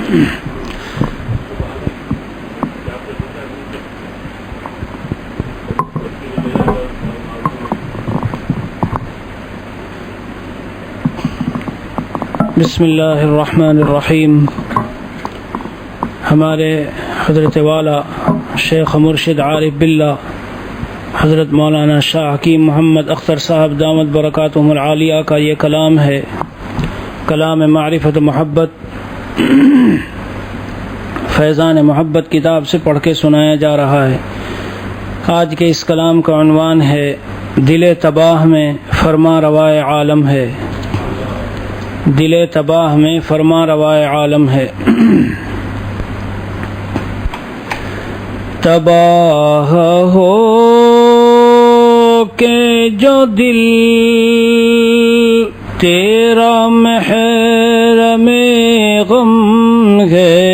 بسم اللہ الرحمن الرحیم. ہمارے حضرت والا شیخ مرشد عارف باللہ حضرت مولانا شاہ حکیم محمد اختر صاحب دامت برکاتہم العالیہ کا یہ کلام ہے، کلام معرفت محبت، فیضان محبت کتاب سے پڑھ کے سنایا جا رہا ہے. آج کے اس کلام کا عنوان ہے دل تباہ میں فرما روائے عالم ہے. دل تباہ میں فرما روائے عالم ہے. تباہ ہو کہ جو دل تیرا محرم غم ہے،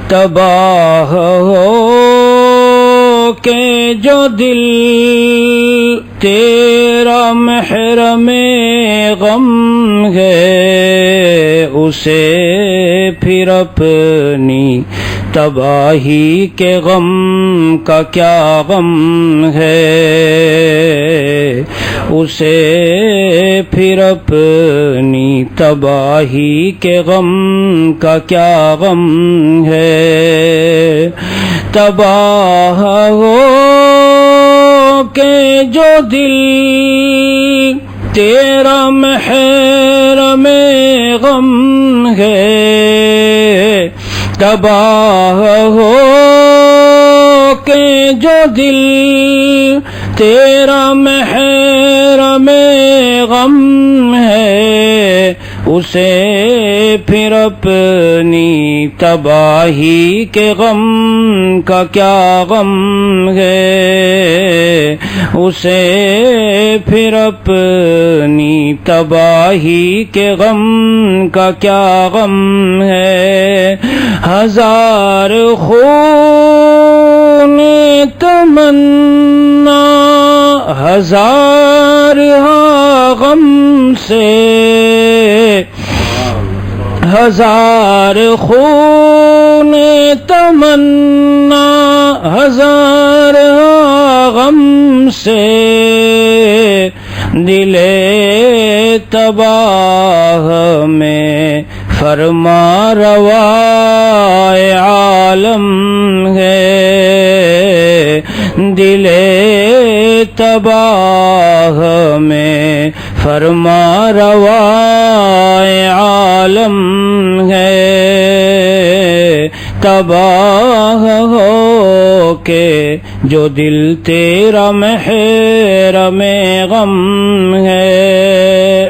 تباہ ہو کہ جو دل تیرا محرم غم ہے، اسے پھر اپنی تباہی کے غم کا کیا غم ہے، اسے پھر اپنی تباہی کے غم کا کیا غم ہے. تباہ ہو کہ جو دل تیرا محرم غم ہے، تباہ ہو کہ جو دل تیرا محرم غم ہے، اسے پھر اپنی تباہی کے غم کا کیا غم ہے، اسے پھر اپنی تباہی کے غم کا کیا غم ہے. ہزار خون تمنا ہزار غم سے، ہزار خون تمنا ہزار غم سے، دل تباہ میں فرما روائے عالم ہے، دل تباہ میں فرما روائے عالم ہے. تباہ ہو کہ جو دل تیرا محرم غم ہے.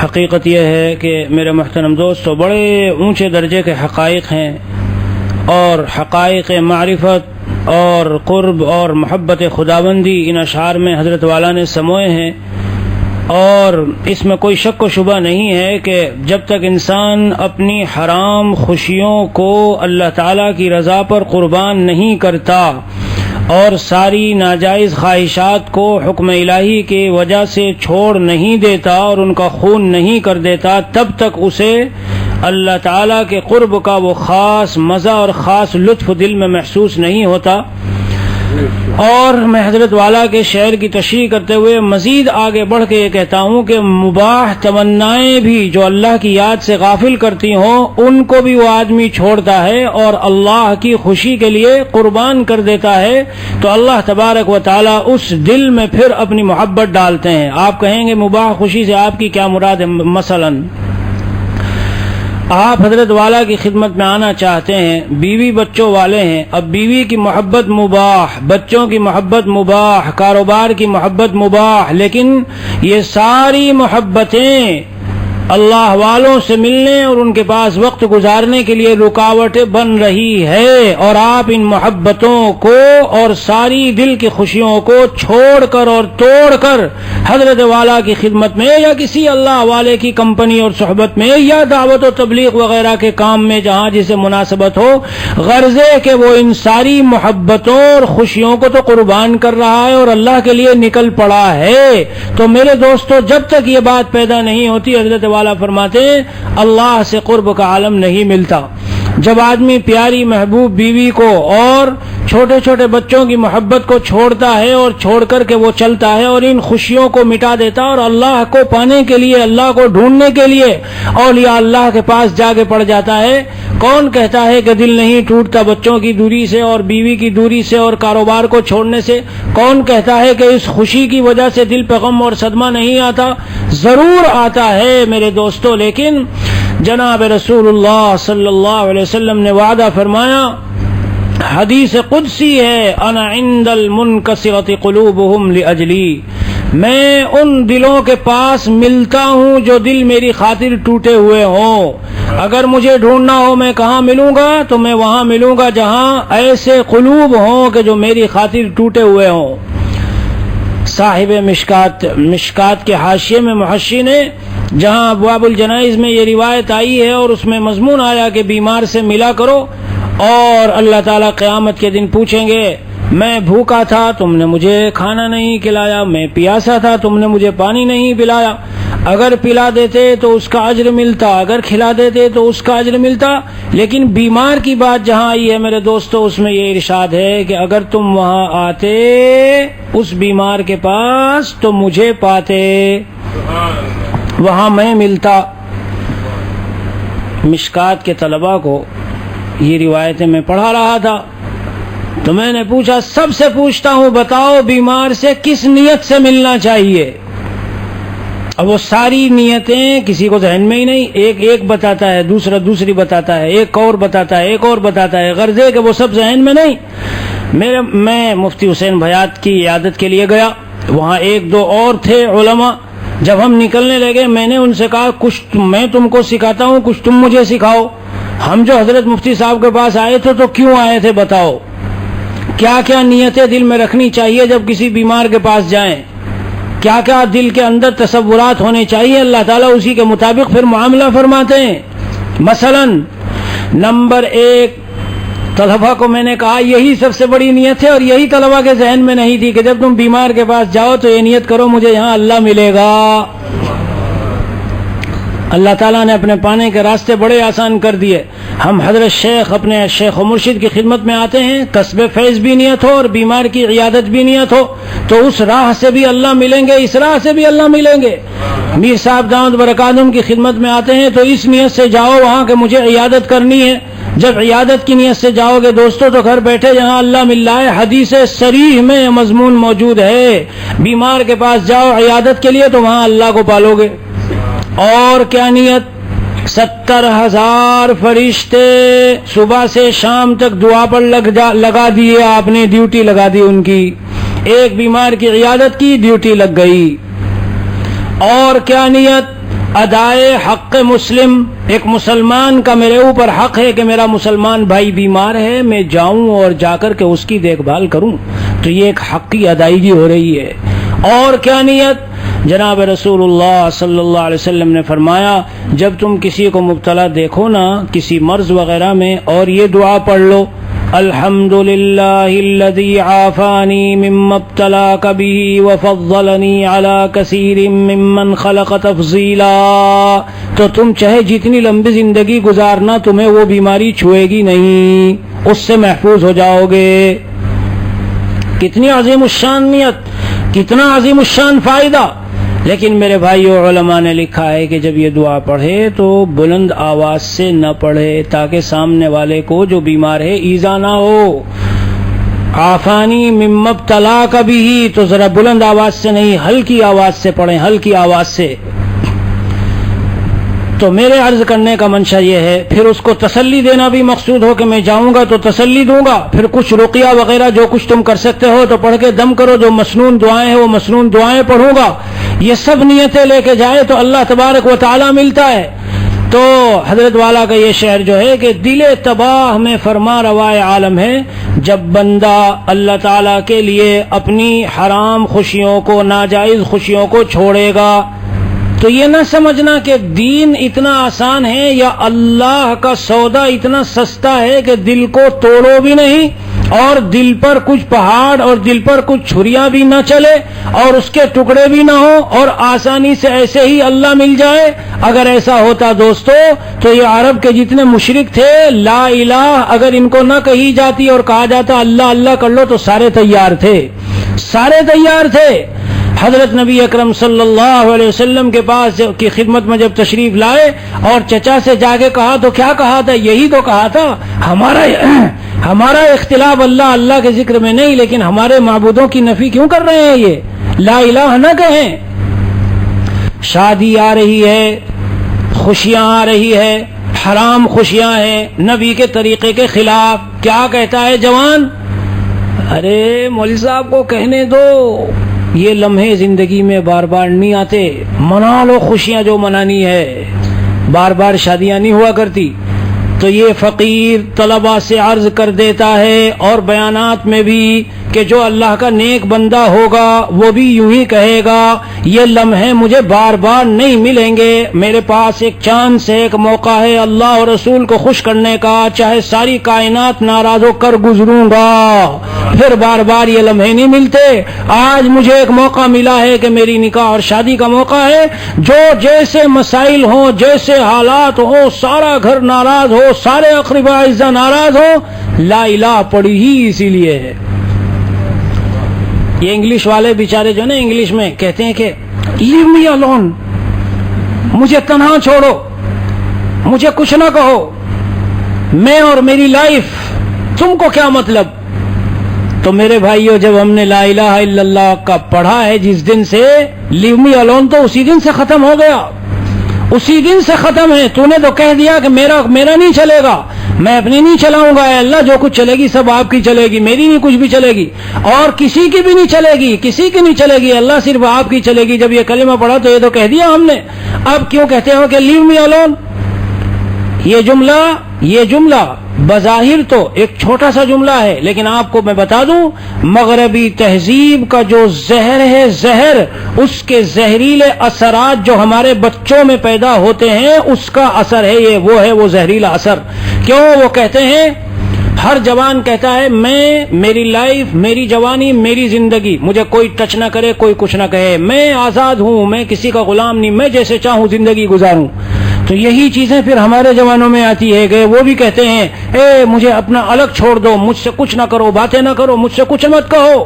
حقیقت یہ ہے کہ میرے محترم دوستو، بڑے اونچے درجے کے حقائق ہیں، اور حقائق معرفت اور قرب اور محبت خداوندی ان اشعار میں حضرت والا نے سموئے ہیں. اور اس میں کوئی شک و شبہ نہیں ہے کہ جب تک انسان اپنی حرام خوشیوں کو اللہ تعالیٰ کی رضا پر قربان نہیں کرتا اور ساری ناجائز خواہشات کو حکم الہی کی وجہ سے چھوڑ نہیں دیتا اور ان کا خون نہیں کر دیتا، تب تک اسے اللہ تعالیٰ کے قرب کا وہ خاص مزہ اور خاص لطف دل میں محسوس نہیں ہوتا. اور میں حضرت والا کے شعر کی تشریح کرتے ہوئے مزید آگے بڑھ کے یہ کہتا ہوں کہ مباح تمنائیں بھی جو اللہ کی یاد سے غافل کرتی ہوں، ان کو بھی وہ آدمی چھوڑتا ہے اور اللہ کی خوشی کے لیے قربان کر دیتا ہے، تو اللہ تبارک و تعالیٰ اس دل میں پھر اپنی محبت ڈالتے ہیں. آپ کہیں گے مباح خوشی سے آپ کی کیا مراد ہے؟ مثلاً آپ حضرت والا کی خدمت میں آنا چاہتے ہیں، بیوی بچوں والے ہیں، اب بیوی کی محبت مباح، بچوں کی محبت مباح، کاروبار کی محبت مباح، لیکن یہ ساری محبتیں اللہ والوں سے ملنے اور ان کے پاس وقت گزارنے کے لیے رکاوٹیں بن رہی ہے، اور آپ ان محبتوں کو اور ساری دل کی خوشیوں کو چھوڑ کر اور توڑ کر حضرت والا کی خدمت میں یا کسی اللہ والے کی کمپنی اور صحبت میں یا دعوت و تبلیغ وغیرہ کے کام میں جہاں جسے مناسبت ہو، غرض ہے کہ وہ ان ساری محبتوں اور خوشیوں کو تو قربان کر رہا ہے اور اللہ کے لیے نکل پڑا ہے. تو میرے دوستو، جب تک یہ بات پیدا نہیں ہوتی حضرت والا فرماتے ہیں اللہ سے قرب کا عالم نہیں ملتا۔ جب آدمی پیاری محبوب بیوی کو اور چھوٹے چھوٹے بچوں کی محبت کو چھوڑتا ہے اور چھوڑ کر کے وہ چلتا ہے اور ان خوشیوں کو مٹا دیتا اور اللہ کو پانے کے لیے، اللہ کو ڈھونڈنے کے لیے اولیاء اللہ کے پاس جا کے پڑ جاتا ہے، کون کہتا ہے کہ دل نہیں ٹوٹتا بچوں کی دوری سے اور بیوی کی دوری سے اور کاروبار کو چھوڑنے سے؟ کون کہتا ہے کہ اس خوشی کی وجہ سے دل پہ غم اور صدمہ نہیں آتا؟ ضرور آتا ہے میرے دوستو، لیکن جناب رسول اللہ صلی اللہ علیہ وسلم نے وعدہ فرمایا، حدیث قدسی ہے، انا عند المنکسرۃ قلوبہم لاجلی، میں ان دلوں کے پاس ملتا ہوں جو دل میری خاطر ٹوٹے ہوئے ہوں۔ اگر مجھے ڈھونڈنا ہو میں کہاں ملوں گا تو میں وہاں ملوں گا جہاں ایسے قلوب ہوں کہ جو میری خاطر ٹوٹے ہوئے ہوں۔ صاحب مشکات کے حاشیے میں محشی نے جہاں ابواب الجنائز میں یہ روایت آئی ہے اور اس میں مضمون آیا کہ بیمار سے ملا کرو اور اللہ تعالیٰ قیامت کے دن پوچھیں گے میں بھوکا تھا تم نے مجھے کھانا نہیں کھلایا، میں پیاسا تھا تم نے مجھے پانی نہیں پلایا، اگر پلا دیتے تو اس کا اجر ملتا، اگر کھلا دیتے تو اس کا اجر ملتا۔ لیکن بیمار کی بات جہاں آئی ہے میرے دوستو، اس میں یہ ارشاد ہے کہ اگر تم وہاں آتے اس بیمار کے پاس تو مجھے پاتے، وہاں میں ملتا۔ مشکات کے طلباء کو یہ روایتیں میں پڑھا رہا تھا تو میں نے پوچھا، سب سے پوچھتا ہوں بتاؤ بیمار سے کس نیت سے ملنا چاہیے؟ اب وہ ساری نیتیں کسی کو ذہن میں ہی نہیں، ایک بتاتا ہے، دوسرا دوسری بتاتا ہے، ایک اور بتاتا ہے، ایک اور بتاتا ہے، غرض ہے کہ وہ سب ذہن میں نہیں۔ میں مفتی حسین بھیات کی عیادت کے لیے گیا، وہاں ایک دو اور تھے علماء، جب ہم نکلنے لگے میں نے ان سے کہا کچھ میں تم کو سکھاتا ہوں، کچھ تم مجھے سکھاؤ، ہم جو حضرت مفتی صاحب کے پاس آئے تھے تو کیوں آئے تھے بتاؤ، کیا کیا نیتیں دل میں رکھنی چاہیے جب کسی بیمار کے پاس جائیں، کیا کیا دل کے اندر تصورات ہونے چاہیے، اللہ تعالیٰ اسی کے مطابق پھر معاملہ فرماتے ہیں۔ مثلا نمبر 1 طلبہ کو میں نے کہا یہی سب سے بڑی نیت ہے اور یہی طلبہ کے ذہن میں نہیں تھی کہ جب تم بیمار کے پاس جاؤ تو یہ نیت کرو مجھے یہاں اللہ ملے گا۔ اللہ تعالیٰ نے اپنے پانے کے راستے بڑے آسان کر دیے۔ ہم حضرت شیخ اپنے شیخ و مرشد کی خدمت میں آتے ہیں، کسب فیض بھی نیت ہو اور بیمار کی عیادت بھی نیت ہو تو اس راہ سے بھی اللہ ملیں گے، اس راہ سے بھی اللہ ملیں گے۔ میر صاحب دامت برکاتہم کی خدمت میں آتے ہیں تو اس نیت سے جاؤ وہاں کہ مجھے عیادت کرنی ہے، جب عیادت کی نیت سے جاؤ گے دوستو تو گھر بیٹھے جہاں اللہ مل رہا ہے۔ حدیث صریح میں یہ مضمون موجود ہے، بیمار کے پاس جاؤ عیادت کے لیے تو وہاں اللہ کو پالو گے۔ اور کیا نیت؟ 70,000 فرشتے صبح سے شام تک دعا پر لگا دیے، آپ نے ڈیوٹی لگا دی ان کی، ایک بیمار کی عیادت کی ڈیوٹی لگ گئی۔ اور کیا نیت؟ ادائے حق مسلم، ایک مسلمان کا میرے اوپر حق ہے کہ میرا مسلمان بھائی بیمار ہے، میں جاؤں اور جا کر کے اس کی دیکھ بھال کروں، تو یہ ایک حق کی ادائیگی ہو رہی ہے۔ اور کیا نیت؟ جناب رسول اللہ صلی اللہ علیہ وسلم نے فرمایا جب تم کسی کو مبتلا دیکھو نا کسی مرض وغیرہ میں اور یہ دعا پڑھ لو، الحمدللہ الذی عافانی مما ابتلاک بہ وفضلنی علی کثیر ممن خلق تفضیلا، تو تم چاہے جتنی لمبی زندگی گزارنا تمہیں وہ بیماری چھوئے گی نہیں، اس سے محفوظ ہو جاؤ گے۔ کتنی عظیم الشان نیت، کتنا عظیم الشان فائدہ۔ لیکن میرے بھائیو علماء نے لکھا ہے کہ جب یہ دعا پڑھے تو بلند آواز سے نہ پڑھے تاکہ سامنے والے کو جو بیمار ہے ایذا نہ ہو۔ عافانی مما ابتلاک بہ، تو ذرا بلند آواز سے نہیں، ہلکی آواز سے پڑھیں، ہلکی آواز سے۔ تو میرے عرض کرنے کا منشا یہ ہے، پھر اس کو تسلی دینا بھی مقصود ہو کہ میں جاؤں گا تو تسلی دوں گا، پھر کچھ رقیہ وغیرہ جو کچھ تم کر سکتے ہو تو پڑھ کے دم کرو، جو مسنون دعائیں ہیں وہ مسنون دعائیں پڑھوں گا، یہ سب نیتیں لے کے جائے تو اللہ تبارک و تعالی ملتا ہے۔ تو حضرت والا کا یہ شعر جو ہے کہ دل تباہ میں فرما روائے عالم ہے، جب بندہ اللہ تعالیٰ کے لیے اپنی حرام خوشیوں کو، ناجائز خوشیوں کو چھوڑے گا تو یہ نہ سمجھنا کہ دین اتنا آسان ہے یا اللہ کا سودا اتنا سستا ہے کہ دل کو توڑو بھی نہیں اور دل پر کچھ پہاڑ اور دل پر کچھ چھریاں بھی نہ چلے اور اس کے ٹکڑے بھی نہ ہو اور آسانی سے ایسے ہی اللہ مل جائے. اگر ایسا ہوتا دوستو تو یہ عرب کے جتنے مشرک تھے لا الہ اگر ان کو نہ کہی جاتی اور کہا جاتا اللہ اللہ کر لو تو سارے تیار تھے، سارے تیار تھے. حضرت نبی اکرم صلی اللہ علیہ وسلم کے پاس کی خدمت میں جب تشریف لائے اور چچا سے جا کے کہا تو کیا کہا تھا؟ یہی تو کہا تھا ہمارا اختلاف اللہ اللہ کے ذکر میں نہیں، لیکن ہمارے معبودوں کی نفی کیوں کر رہے ہیں؟ یہ لا الہ نہ کہیں. شادی آ رہی ہے، خوشیاں آ رہی ہے، حرام خوشیاں ہیں نبی کے طریقے کے خلاف. کیا کہتا ہے جوان؟ ارے مولوی صاحب کو کہنے دو، یہ لمحے زندگی میں بار بار نہیں آتے، منا لو خوشیاں جو منانی ہے، بار بار شادیاں نہیں ہوا کرتی. تو یہ فقیر طلباء سے عرض کر دیتا ہے اور بیانات میں بھی کہ جو اللہ کا نیک بندہ ہوگا وہ بھی یوں ہی کہے گا یہ لمحے مجھے بار بار نہیں ملیں گے، میرے پاس ایک چاند سے ایک موقع ہے اللہ اور رسول کو خوش کرنے کا، چاہے ساری کائنات ناراض ہو کر گزروں گا، پھر بار بار یہ لمحے نہیں ملتے. آج مجھے ایک موقع ملا ہے کہ میری نکاح اور شادی کا موقع ہے، جو جیسے مسائل ہوں، جیسے حالات ہوں، سارا گھر ناراض ہو، سارے اقربا اعزاء ناراض ہو، لا الہ پڑی ہی اسی لیے ہے. یہ انگلش والے بیچارے جو نا انگلش میں کہتے ہیں کہ لیو می الون، مجھے تنہا چھوڑو، مجھے کچھ نہ کہو، میں اور میری لائف، تم کو کیا مطلب. تو میرے بھائیو جب ہم نے لا الہ الا اللہ کا پڑھا ہے جس دن سے، لیو می الون تو اسی دن سے ختم ہو گیا، اسی دن سے ختم ہے. تو نے تو کہہ دیا کہ میرا نہیں چلے گا، میں اپنی نہیں چلاؤں گا، اے اللہ جو کچھ چلے گی سب آپ کی چلے گی، میری نہیں کچھ بھی چلے گی اور کسی کی بھی نہیں چلے گی، کسی کی نہیں چلے گی، اللہ صرف آپ کی چلے گی. جب یہ کلمہ پڑھا تو یہ تو کہہ دیا ہم نے، اب کیوں کہتے ہو کہ لیو می الون. یہ جملہ بظاہر تو ایک چھوٹا سا جملہ ہے، لیکن آپ کو میں بتا دوں مغربی تہذیب کا جو زہر ہے، زہر اس کے زہریلے اثرات جو ہمارے بچوں میں پیدا ہوتے ہیں اس کا اثر ہے یہ، وہ زہریلا اثر. کیوں؟ وہ کہتے ہیں، ہر جوان کہتا ہے میں، میری لائف، میری جوانی، میری زندگی، مجھے کوئی ٹچ نہ کرے، کوئی کچھ نہ کہے، میں آزاد ہوں، میں کسی کا غلام نہیں، میں جیسے چاہوں زندگی گزاروں. تو یہی چیزیں پھر ہمارے جوانوں میں آتی ہے کہ وہ بھی کہتے ہیں اے مجھے اپنا الگ چھوڑ دو، مجھ سے کچھ نہ کرو، باتیں نہ کرو، مجھ سے کچھ مت کہو.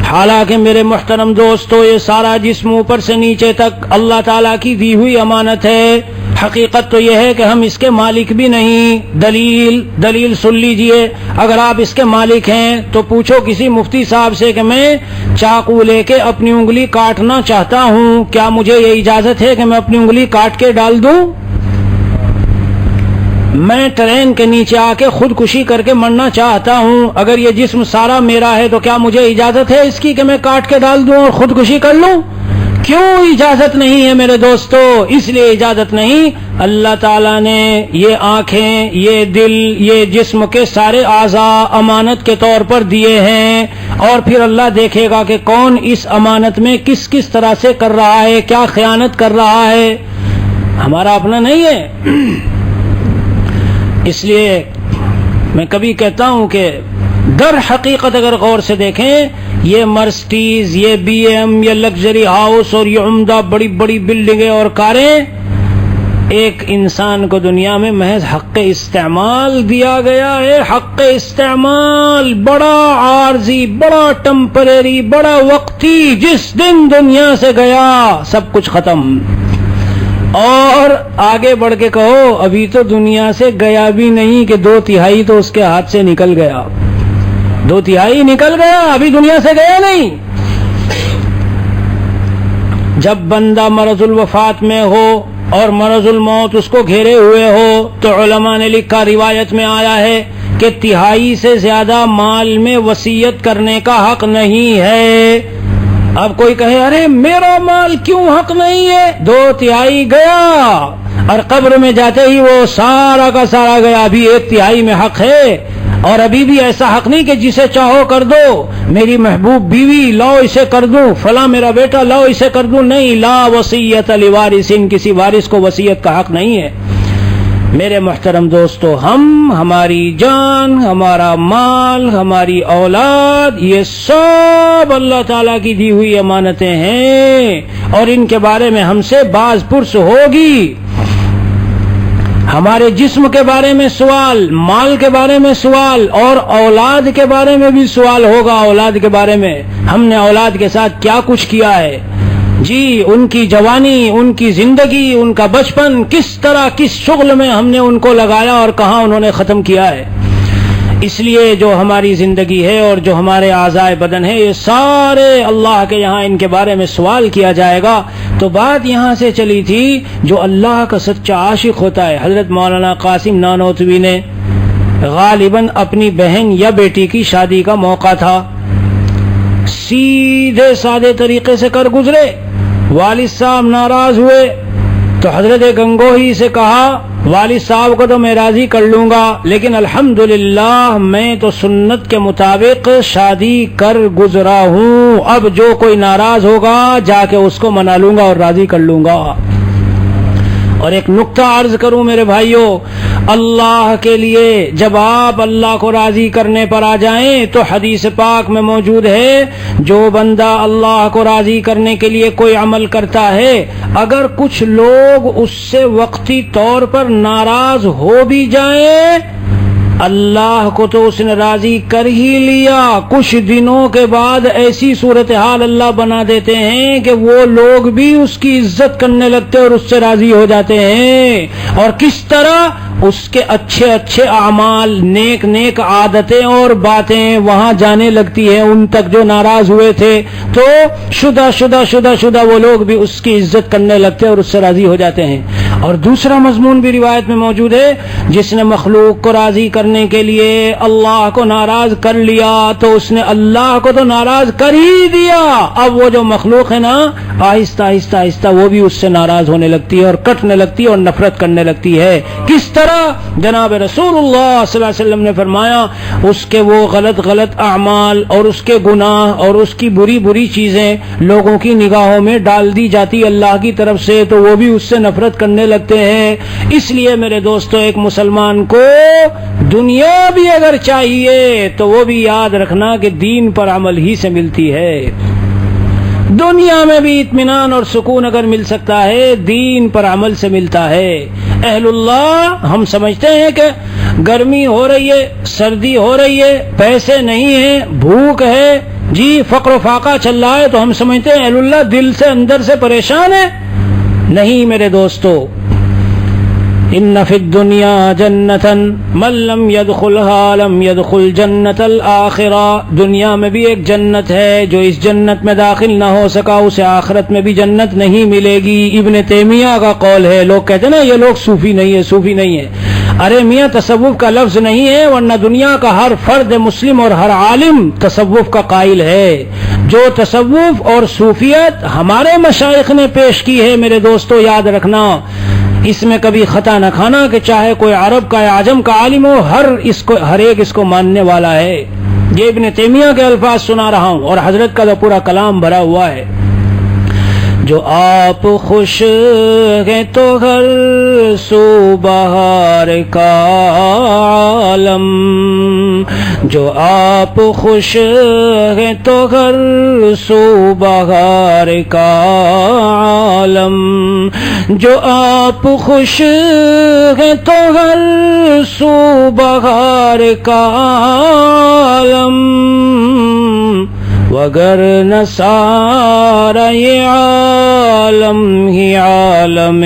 حالانکہ میرے محترم دوستو یہ سارا جسم اوپر سے نیچے تک اللہ تعالیٰ کی دی ہوئی امانت ہے. حقیقت تو یہ ہے کہ ہم اس کے مالک بھی نہیں. دلیل سن لیجئے، اگر آپ اس کے مالک ہیں تو پوچھو کسی مفتی صاحب سے کہ میں چاقو لے کے اپنی انگلی کاٹنا چاہتا ہوں، کیا مجھے یہ اجازت ہے کہ میں اپنی انگلی کاٹ کے ڈال دوں؟ میں ٹرین کے نیچے آ کے خودکشی کر کے مرنا چاہتا ہوں، اگر یہ جسم سارا میرا ہے تو کیا مجھے اجازت ہے اس کی کہ میں کاٹ کے ڈال دوں اور خودکشی کر لوں؟ کیوں اجازت نہیں ہے میرے دوستو؟ اس لیے اجازت نہیں، اللہ تعالیٰ نے یہ آنکھیں، یہ دل، یہ جسم کے سارے اعضاء امانت کے طور پر دیے ہیں، اور پھر اللہ دیکھے گا کہ کون اس امانت میں کس کس طرح سے کر رہا ہے، کیا خیانت کر رہا ہے. ہمارا اپنا نہیں ہے. اس لیے میں کبھی کہتا ہوں کہ در حقیقت اگر غور سے دیکھیں، یہ مرسڈیز، یہ بی ایم، یہ لگژری ہاؤس اور یہ عمدہ بڑی بڑی بلڈنگیں اور کاریں، ایک انسان کو دنیا میں محض حق استعمال دیا گیا ہے. حق استعمال بڑا عارضی، بڑا ٹمپریری، بڑا وقتی، جس دن دنیا سے گیا سب کچھ ختم. اور آگے بڑھ کے کہو ابھی تو دنیا سے گیا بھی نہیں کہ 2/3 تو اس کے ہاتھ سے نکل گیا، 2/3 نکل گیا، ابھی دنیا سے گیا نہیں. جب بندہ مرض الوفات میں ہو اور مرض الموت اس کو گھیرے ہوئے ہو تو علماء نے لکھا، روایت میں آیا ہے کہ 1/3 سے زیادہ مال میں وصیت کرنے کا حق نہیں ہے. اب کوئی کہے ارے میرا مال کیوں حق نہیں ہے؟ 2/3 گیا اور قبر میں جاتے ہی وہ سارا کا سارا گیا، ابھی 1/3 میں حق ہے. اور ابھی بھی ایسا حق نہیں کہ جسے چاہو کر دو، میری محبوب بیوی لاؤ اسے کر دوں، فلاں میرا بیٹا لاؤ اسے کر دوں. نہیں، لا وصیت لوارث، کسی وارث کو وصیت کا حق نہیں ہے. میرے محترم دوستو، ہم، ہماری جان، ہمارا مال، ہماری اولاد، یہ سب اللہ تعالیٰ کی دی ہوئی امانتیں ہیں اور ان کے بارے میں ہم سے باز پرس ہوگی۔ ہمارے جسم کے بارے میں سوال، مال کے بارے میں سوال اور اولاد کے بارے میں بھی سوال ہوگا۔ اولاد کے بارے میں ہم نے اولاد کے ساتھ کیا کچھ کیا ہے، جی ان کی جوانی، ان کی زندگی، ان کا بچپن کس طرح کس شغل میں ہم نے ان کو لگایا اور کہاں انہوں نے ختم کیا ہے۔ اس لیے جو ہماری زندگی ہے اور جو ہمارے اعضائے بدن ہے، یہ سارے اللہ کے یہاں ان کے بارے میں سوال کیا جائے گا۔ تو بات یہاں سے چلی تھی، جو اللہ کا سچا عاشق ہوتا ہے، حضرت مولانا قاسم نانوتوی نے غالباً اپنی بہن یا بیٹی کی شادی کا موقع تھا، سیدھے سادے طریقے سے کر گزرے۔ والد صاحب ناراض ہوئے تو حضرت گنگوہی سے کہا، والد صاحب کو تو میں راضی کر لوں گا، لیکن الحمدللہ میں تو سنت کے مطابق شادی کر گزرا ہوں، اب جو کوئی ناراض ہوگا جا کے اس کو منا لوں گا اور راضی کر لوں گا۔ اور ایک نقطہ عرض کروں میرے بھائیوں، اللہ کے لیے جب آپ اللہ کو راضی کرنے پر آ جائیں تو حدیث پاک میں موجود ہے، جو بندہ اللہ کو راضی کرنے کے لیے کوئی عمل کرتا ہے، اگر کچھ لوگ اس سے وقتی طور پر ناراض ہو بھی جائیں، اللہ کو تو اس نے راضی کر ہی لیا، کچھ دنوں کے بعد ایسی صورتحال اللہ بنا دیتے ہیں کہ وہ لوگ بھی اس کی عزت کرنے لگتے اور اس سے راضی ہو جاتے ہیں۔ اور کس طرح اس کے اچھے اچھے اعمال، نیک نیک عادتیں اور باتیں وہاں جانے لگتی ہیں ان تک جو ناراض ہوئے تھے، تو شدہ وہ لوگ بھی اس کی عزت کرنے لگتے اور اس سے راضی ہو جاتے ہیں۔ اور دوسرا مضمون بھی روایت میں موجود ہے، جس نے مخلوق کو راضی کرنے کے لیے اللہ کو ناراض کر لیا تو اس نے اللہ کو تو ناراض کر ہی دیا، اب وہ جو مخلوق ہے نا، آہستہ آہستہ آہستہ وہ بھی اس سے ناراض ہونے لگتی ہے اور کٹنے لگتی ہے اور نفرت کرنے لگتی ہے۔ کس طرح؟ جناب رسول اللہ صلی اللہ علیہ وسلم نے فرمایا، اس کے وہ غلط اعمال اور اس کے گناہ اور اس کی بری چیزیں لوگوں کی نگاہوں میں ڈال دی جاتی اللہ کی طرف سے، تو وہ بھی اس سے نفرت کرنے لگتے ہیں۔ اس لیے میرے دوستو، ایک مسلمان کو دنیا بھی اگر چاہیے تو وہ بھی یاد رکھنا کہ دین پر عمل ہی سے ملتی ہے۔ دنیا میں بھی اطمینان اور سکون اگر مل سکتا ہے، دین پر عمل سے ملتا ہے۔ اہل اللہ، ہم سمجھتے ہیں کہ گرمی ہو رہی ہے، سردی ہو رہی ہے، پیسے نہیں ہیں، بھوک ہے، جی فقر و فاقہ چل رہا ہے، تو ہم سمجھتے ہیں اہل اللہ دل سے اندر سے پریشان ہے۔ نہیں میرے دوستو، ان فی الدنیا جنتا من لم يدخلها لم يدخل جنت الآخرہ، دنیا میں بھی ایک جنت ہے، جو اس جنت میں داخل نہ ہو سکا اسے آخرت میں بھی جنت نہیں ملے گی۔ ابن تیمیہ کا قول ہے۔ لوگ کہتے ہیں نا یہ لوگ صوفی نہیں ہے، ارے میاں تصوف کا لفظ نہیں ہے، ورنہ دنیا کا ہر فرد مسلم اور ہر عالم تصوف کا قائل ہے۔ جو تصوف اور صوفیت ہمارے مشائخ نے پیش کی ہے میرے دوستو، یاد رکھنا، اس میں کبھی خطا نہ کھانا کہ چاہے کوئی عرب کا یا عجم کا عالم ہو، ہر ایک اس کو ماننے والا ہے۔ یہ ابن تیمیہ کے الفاظ سنا رہا ہوں اور حضرت کا تو پورا کلام بھرا ہوا ہے۔ جو آپ خوش ہیں تو ہر سو بہار کا عالم، جو آپ خوش ہیں تو ہر سو بہار کا عالم، جو آپ خوش ہیں تو ہر سو بہار کا عالم، وگر نہ سارا یہ عالم ہی عالم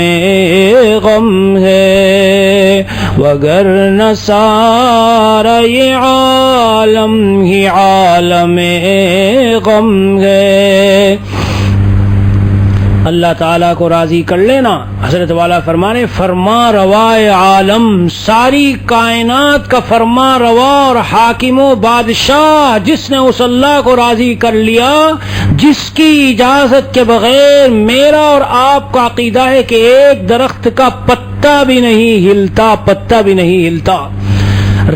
غم ہے، وگر نہ سارا یہ عالم ہی عالم غم ہے۔ اللہ تعالیٰ کو راضی کر لینا، حضرت والا فرمانے فرما روائے عالم، ساری کائنات کا فرما روا اور حاکم و بادشاہ، جس نے اس اللہ کو راضی کر لیا جس کی اجازت کے بغیر میرا اور آپ کا عقیدہ ہے کہ ایک درخت کا پتا بھی نہیں ہلتا، پتا بھی نہیں ہلتا۔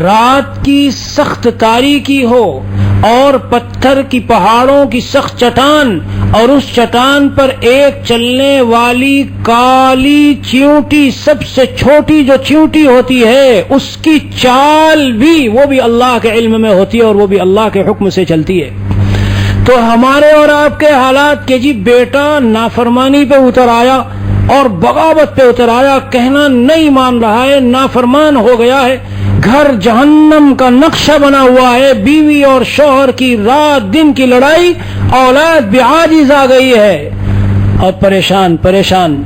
رات کی سخت تاریکی ہو اور پتھر کی پہاڑوں کی سخت چٹان، اور اس چٹان پر ایک چلنے والی کالی چیونٹی، سب سے چھوٹی جو چیونٹی ہوتی ہے اس کی چال بھی وہ بھی اللہ کے علم میں ہوتی ہے اور وہ بھی اللہ کے حکم سے چلتی ہے۔ تو ہمارے اور آپ کے حالات کہ جی بیٹا نافرمانی پہ اتر آیا اور بغاوت پہ اتر آیا، کہنا نہیں مان رہا ہے، نافرمان ہو گیا ہے، گھر جہنم کا نقشہ بنا ہوا ہے، بیوی اور شوہر کی رات دن کی لڑائی، اولاد بھی عاجز آ گئی ہے اور پریشان۔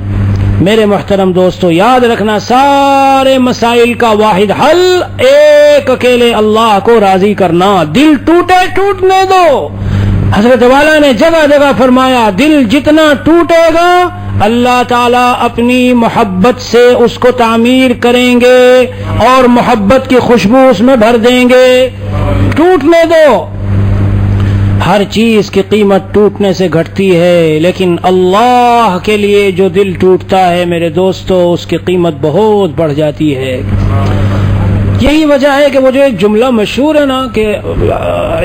میرے محترم دوستو، یاد رکھنا سارے مسائل کا واحد حل ایک اکیلے اللہ کو راضی کرنا۔ دل ٹوٹے ٹوٹنے دو۔ حضرت والا نے جگہ جگہ فرمایا دل جتنا ٹوٹے گا اللہ تعالیٰ اپنی محبت سے اس کو تعمیر کریں گے اور محبت کی خوشبو اس میں بھر دیں گے۔ ٹوٹنے دو۔ ہر چیز کی قیمت ٹوٹنے سے گھٹتی ہے، لیکن اللہ کے لیے جو دل ٹوٹتا ہے میرے دوستو اس کی قیمت بہت بڑھ جاتی ہے۔ یہی وجہ ہے کہ وہ جو ایک جملہ مشہور ہے نا کہ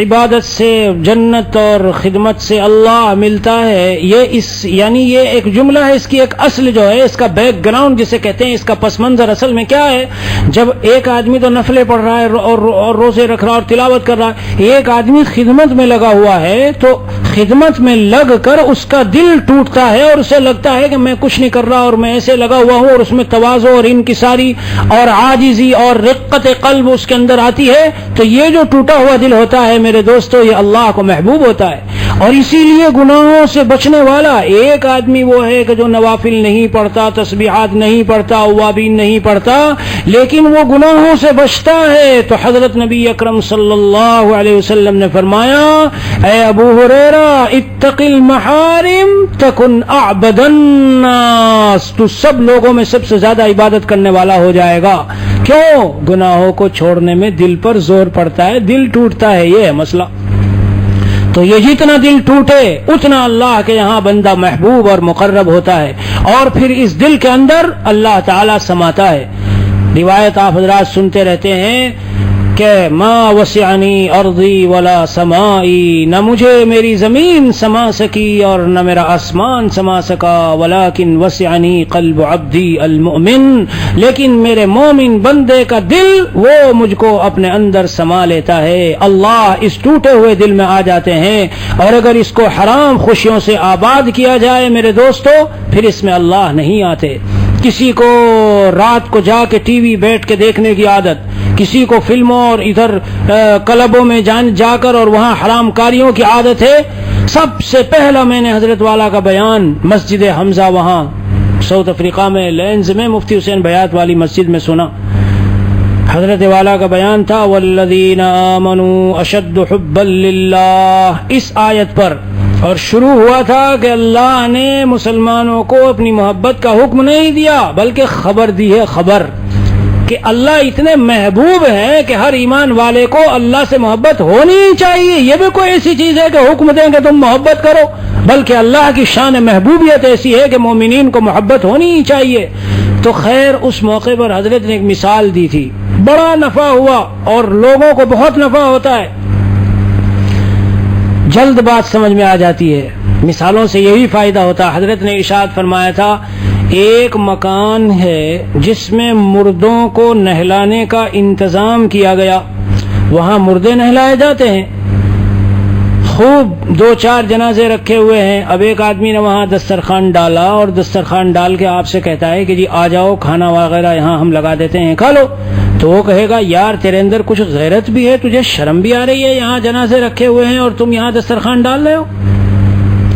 عبادت سے جنت اور خدمت سے اللہ ملتا ہے، یہ ایک جملہ ہے، اس کی ایک اصل جو ہے، اس کا بیک گراؤنڈ جسے کہتے ہیں، اس کا پس منظر اصل میں کیا ہے؟ جب ایک آدمی تو نفلیں پڑھ رہا ہے اور روزے رکھ رہا ہے اور تلاوت کر رہا ہے، ایک آدمی خدمت میں لگا ہوا ہے، تو خدمت میں لگ کر اس کا دل ٹوٹتا ہے اور اسے لگتا ہے کہ میں کچھ نہیں کر رہا اور میں ایسے لگا ہوا ہوں، اور اس میں تواضع اور انکساری اور عاجزی اور رقت قلب اس کے اندر آتی ہے، تو یہ جو ٹوٹا ہوا دل ہوتا ہے میرے دوستو یہ اللہ کو محبوب ہوتا ہے۔ اور اسی لیے گناہوں سے بچنے والا ایک آدمی وہ ہے کہ جو نوافل نہیں پڑھتا، تسبیحات نہیں پڑھتا، اوابین نہیں پڑھتا، لیکن وہ گناہوں سے بچتا ہے۔ تو حضرت نبی اکرم صلی اللہ علیہ وسلم نے فرمایا، اے ابو ہریرہ اتق المحارم تکن اعبد الناس، تو سب لوگوں میں سب سے زیادہ عبادت کرنے والا ہو جائے گا۔ کیوں؟ گناہوں کو چھوڑنے میں دل پر زور پڑتا ہے، دل ٹوٹتا ہے، یہ ہے مسئلہ۔ تو یہ جتنا دل ٹوٹے اتنا اللہ کے یہاں بندہ محبوب اور مقرب ہوتا ہے، اور پھر اس دل کے اندر اللہ تعالیٰ سماتا ہے۔ روایت آپ حضرات سنتے رہتے ہیں کہ ما وسعنی ارضی ولا سمائی، نہ مجھے میری زمین سما سکی اور نہ میرا آسمان سما سکا، ولیکن وسعنی قلب عبدی المؤمن، لیکن میرے مومن بندے کا دل وہ مجھ کو اپنے اندر سما لیتا ہے۔ اللہ اس ٹوٹے ہوئے دل میں آ جاتے ہیں، اور اگر اس کو حرام خوشیوں سے آباد کیا جائے میرے دوستو پھر اس میں اللہ نہیں آتے۔ کسی کو رات کو جا کے ٹی وی بیٹھ کے دیکھنے کی عادت، کسی کو فلموں اور ادھر کلبوں میں جا کر اور وہاں حرام کاریوں کی عادت ہے۔ سب سے پہلا میں نے حضرت والا کا بیان مسجد حمزہ وہاں ساؤتھ افریقہ میں لینز میں مفتی حسین بیات والی مسجد میں سنا۔ حضرت والا کا بیان تھا والذین آمنوا اشد حبا للہ، اس آیت پر، اور شروع ہوا تھا کہ اللہ نے مسلمانوں کو اپنی محبت کا حکم نہیں دیا بلکہ خبر دی ہے، خبر کہ اللہ اتنے محبوب ہے کہ ہر ایمان والے کو اللہ سے محبت ہونی چاہیے۔ یہ بھی کوئی ایسی چیز ہے کہ حکم دیں کہ تم محبت کرو، بلکہ اللہ کی شان محبوبیت ایسی ہے کہ مومنین کو محبت ہونی چاہیے۔ تو خیر اس موقع پر حضرت نے ایک مثال دی تھی، بڑا نفع ہوا اور لوگوں کو بہت نفع ہوتا ہے، جلد بات سمجھ میں آ جاتی ہے، مثالوں سے یہی فائدہ ہوتا ہے۔ حضرت نے ارشاد فرمایا تھا ایک مکان ہے جس میں مردوں کو نہلانے کا انتظام کیا گیا، وہاں مردے نہلائے جاتے ہیں، خوب 2-4 جنازے رکھے ہوئے ہیں۔ اب ایک آدمی نے وہاں دسترخوان ڈالا اور دسترخوان ڈال کے آپ سے کہتا ہے کہ جی آ جاؤ کھانا وغیرہ یہاں ہم لگا دیتے ہیں، کھا لو۔ تو وہ کہے گا یار تیرے اندر کچھ غیرت بھی ہے، تجھے شرم بھی آ رہی ہے، یہاں جنازے رکھے ہوئے ہیں اور تم یہاں دسترخوان ڈال رہے ہو،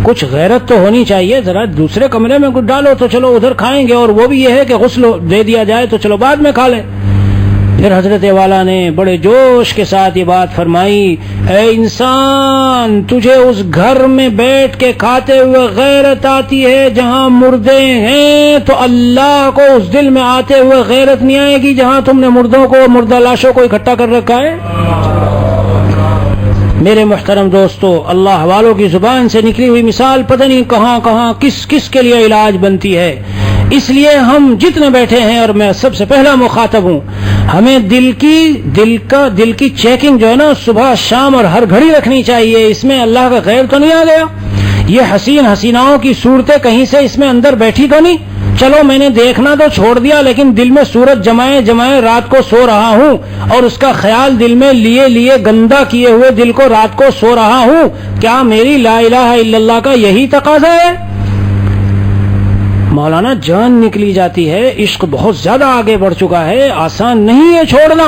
کچھ غیرت تو ہونی چاہیے، ذرا دوسرے کمرے میں کچھ ڈالو تو چلو ادھر کھائیں گے، اور وہ بھی یہ ہے کہ غسل دے دیا جائے تو چلو بعد میں کھا لیں۔ پھر حضرت والا نے بڑے جوش کے ساتھ یہ بات فرمائی، اے انسان تجھے اس گھر میں بیٹھ کے کھاتے ہوئے غیرت آتی ہے جہاں مردے ہیں، تو اللہ کو اس دل میں آتے ہوئے غیرت نہیں آئے گی جہاں تم نے مردوں کو، مردہ لاشوں کو اکٹھا کر رکھا ہے۔ میرے محترم دوستو، اللہ والوں کی زبان سے نکلی ہوئی مثال پتہ نہیں کہاں کہاں کس کس کے لیے علاج بنتی ہے۔ اس لیے ہم جتنے بیٹھے ہیں، اور میں سب سے پہلا مخاطب ہوں، ہمیں دل کی چیکنگ جو ہے نا صبح شام اور ہر گھڑی رکھنی چاہیے. اس میں اللہ کا غیر تو نہیں آ گیا؟ یہ حسیناؤں کی صورتیں کہیں سے اس میں اندر بیٹھی تو نہیں؟ چلو میں نے دیکھنا تو چھوڑ دیا، لیکن دل میں صورت جمائے رات کو سو رہا ہوں اور اس کا خیال دل میں لیے گندا کیے ہوئے دل کو رات کو سو رہا ہوں. کیا میری لا الہ الا اللہ کا یہی تقاضا ہے؟ مولانا جان نکلی جاتی ہے، عشق بہت زیادہ آگے بڑھ چکا ہے، آسان نہیں ہے چھوڑنا.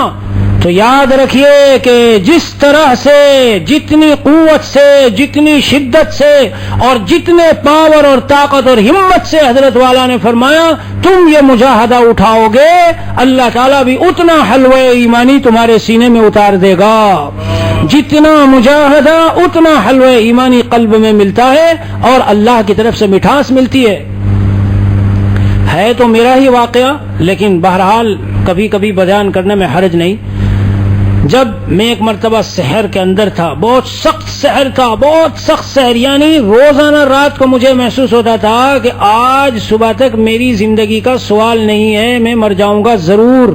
تو یاد رکھیے کہ جس طرح سے، جتنی قوت سے، جتنی شدت سے اور جتنے پاور اور طاقت اور ہمت سے حضرت والا نے فرمایا تم یہ مجاہدہ اٹھاؤ گے، اللہ تعالیٰ بھی اتنا حلوہ ایمانی تمہارے سینے میں اتار دے گا. جتنا مجاہدہ اتنا حلوہ ایمانی قلب میں ملتا ہے اور اللہ کی طرف سے مٹھاس ملتی ہے. تو میرا ہی واقعہ، لیکن بہرحال کبھی کبھی بیان کرنے میں حرج نہیں. جب میں ایک مرتبہ سحر کے اندر تھا، بہت سخت سحر، یعنی روزانہ رات کو مجھے محسوس ہوتا تھا کہ آج صبح تک میری زندگی کا سوال نہیں ہے، میں مر جاؤں گا ضرور،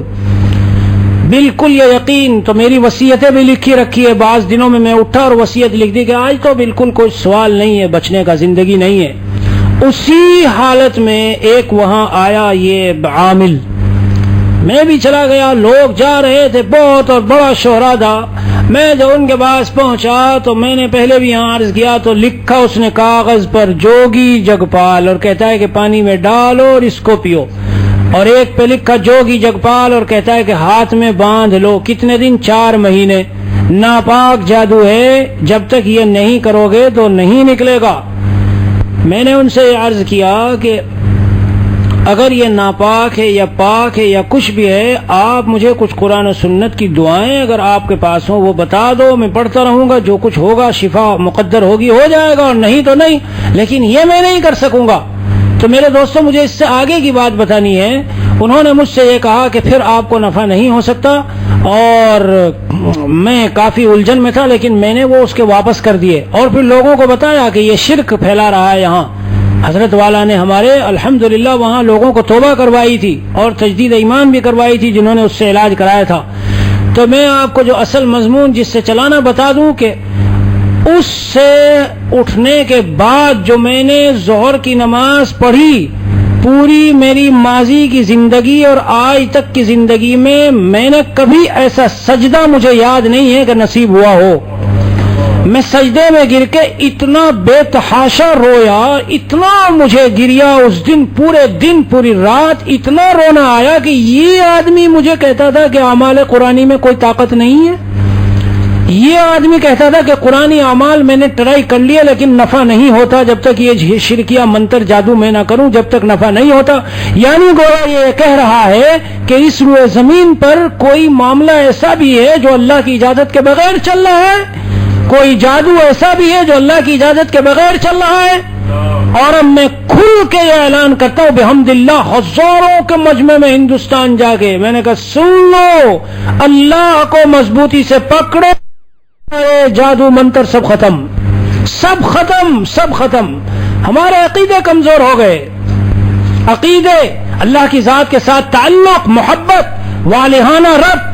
بالکل یہ یقین. تو میری وصیتیں بھی لکھی رکھی ہے. بعض دنوں میں اٹھا اور وصیت لکھ دی کہ آج تو بالکل کوئی سوال نہیں ہے، بچنے کا زندگی نہیں ہے. اسی حالت میں ایک وہاں آیا یہ عامل، میں بھی چلا گیا، لوگ جا رہے تھے، بہت اور بڑا شہرا تھا. میں جب ان کے پاس پہنچا تو میں نے پہلے بھی یہاں عرض کیا، تو لکھا اس نے کاغذ پر جوگی جگپال، اور کہتا ہے کہ پانی میں ڈالو اور اس کو پیو. اور ایک پہ لکھا جوگی جگپال اور کہتا ہے کہ ہاتھ میں باندھ لو. کتنے دن؟ 4 مہینے. ناپاک جادو ہے، جب تک یہ نہیں کرو گے تو نہیں نکلے گا. میں نے ان سے عرض کیا کہ اگر یہ ناپاک ہے یا پاک ہے یا کچھ بھی ہے، آپ مجھے کچھ قرآن و سنت کی دعائیں اگر آپ کے پاس ہوں وہ بتا دو، میں پڑھتا رہوں گا، جو کچھ ہوگا شفا مقدر ہوگی ہو جائے گا، اور نہیں تو نہیں، لیکن یہ میں نہیں کر سکوں گا. تو میرے دوستوں مجھے اس سے آگے کی بات بتانی ہے. انہوں نے مجھ سے یہ کہا کہ پھر آپ کو نفع نہیں ہو سکتا، اور میں کافی الجھن میں تھا، لیکن میں نے وہ اس کے واپس کر دیے اور پھر لوگوں کو بتایا کہ یہ شرک پھیلا رہا ہے. یہاں حضرت والا نے ہمارے الحمدللہ وہاں لوگوں کو توبہ کروائی تھی اور تجدید ایمان بھی کروائی تھی جنہوں نے اس سے علاج کرایا تھا. تو میں آپ کو جو اصل مضمون جس سے چلانا بتا دوں کہ اس سے اٹھنے کے بعد جو میں نے ظہر کی نماز پڑھی، پوری میری ماضی کی زندگی اور آج تک کی زندگی میں نے کبھی ایسا سجدہ مجھے یاد نہیں ہے کہ نصیب ہوا ہو. میں سجدے میں گر کے اتنا بے تحاشا رویا، اتنا مجھے گریا اس دن، پورے دن پوری رات اتنا رونا آیا کہ یہ آدمی مجھے کہتا تھا کہ اعمال قرآنی میں کوئی طاقت نہیں ہے. یہ آدمی کہتا تھا کہ قرآنی اعمال میں نے ٹرائی کر لیا لیکن نفع نہیں ہوتا، جب تک یہ شرکیہ منتر جادو میں نہ کروں جب تک نفع نہیں ہوتا. یعنی گویا یہ کہہ رہا ہے کہ اس روئے زمین پر کوئی معاملہ ایسا بھی ہے جو اللہ کی اجازت کے بغیر چل رہا ہے، کوئی جادو ایسا بھی ہے جو اللہ کی اجازت کے بغیر چل رہا ہے. اور اب میں کھل کے یہ اعلان کرتا ہوں بحمداللہ، ہزاروں کے مجمع میں ہندوستان جا کے میں نے کہا سن لو، اللہ کو مضبوطی سے پکڑو، جادو منتر سب ختم، سب ختم، سب ختم. ہمارے عقیدے کمزور ہو گئے، عقیدے، اللہ کی ذات کے ساتھ تعلق، محبت، والہانہ ربط.